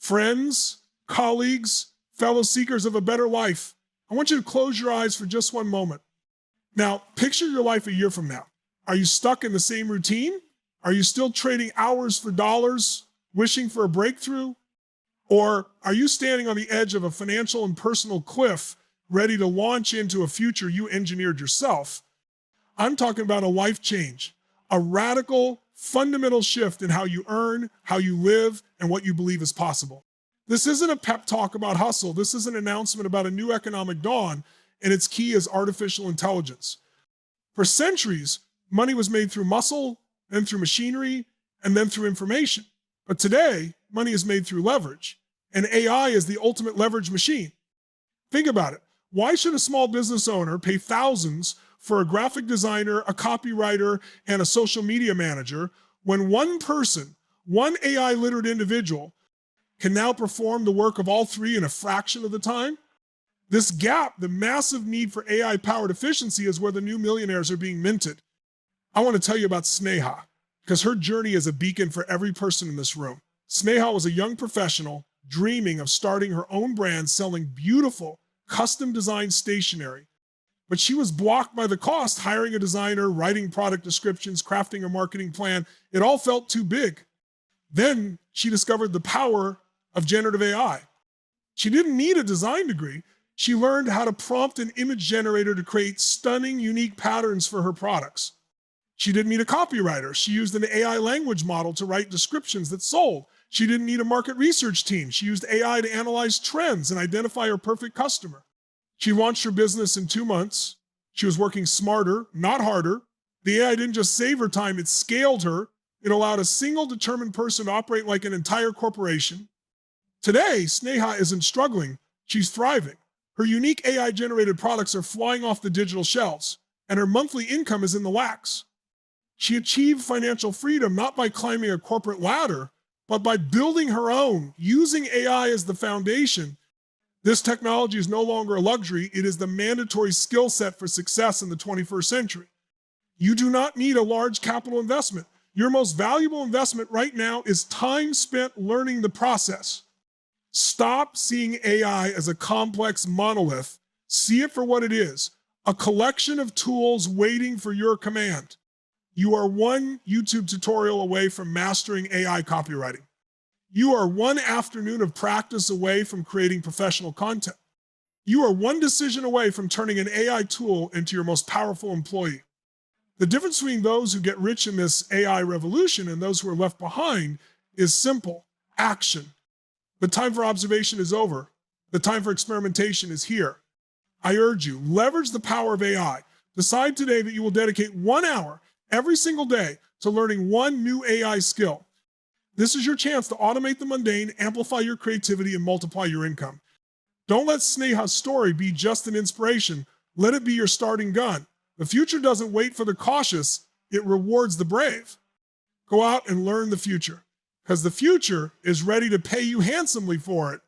Friends, colleagues, fellow seekers of a better life, I want you to close your eyes for just one moment. Now, picture your life a year from now. Are you stuck in the same routine? Are you still trading hours for dollars, wishing for a breakthrough? Or are you standing on the edge of a financial and personal cliff, ready to launch into a future you engineered yourself? I'm talking about a life change, a radical, fundamental shift in how you earn, how you live, and what you believe is possible. This isn't a pep talk about hustle. This is an announcement about a new economic dawn, and its key is artificial intelligence. For centuries, money was made through muscle, then through machinery, and then through information. But today, money is made through leverage, and AI is the ultimate leverage machine. Think about it. Why should a small business owner pay thousands for a graphic designer, a copywriter, and a social media manager when one person, one AI-literate individual, can now perform the work of all three in a fraction of the time? This gap, the massive need for AI-powered efficiency, is where the new millionaires are being minted. I want to tell you about Sneha, because her journey is a beacon for every person in this room. Sneha was a young professional dreaming of starting her own brand selling beautiful, custom-designed stationery. But she was blocked by the cost, hiring a designer, writing product descriptions, crafting a marketing plan. It all felt too big. Then she discovered the power of generative AI. She didn't need a design degree. She learned how to prompt an image generator to create stunning, unique patterns for her products. She didn't need a copywriter. She used an AI language model to write descriptions that sold. She didn't need a market research team. She used AI to analyze trends and identify her perfect customer. She launched her business in 2 months. She was working smarter, not harder. The AI didn't just save her time, it scaled her. It allowed a single determined person to operate like an entire corporation. Today, Sneha isn't struggling, she's thriving. Her unique AI-generated products are flying off the digital shelves, and her monthly income is in the lakhs. She achieved financial freedom not by climbing a corporate ladder, but by building her own, using AI as the foundation. This technology is no longer a luxury, it is the mandatory skill set for success in the 21st century. You do not need a large capital investment. Your most valuable investment right now is time spent learning the process. Stop seeing AI as a complex monolith. See it for what it is, a collection of tools waiting for your command. You are one YouTube tutorial away from mastering AI copywriting. You are one afternoon of practice away from creating professional content. You are one decision away from turning an AI tool into your most powerful employee. The difference between those who get rich in this AI revolution and those who are left behind is simple: action. The time for observation is over. The time for experimentation is here. I urge you, leverage the power of AI. Decide today that you will dedicate 1 hour every single day to learning one new AI skill. This is your chance to automate the mundane, amplify your creativity, and multiply your income. Don't let Sneha's story be just an inspiration. Let it be your starting gun. The future doesn't wait for the cautious, it rewards the brave. Go out and learn the future, because the future is ready to pay you handsomely for it.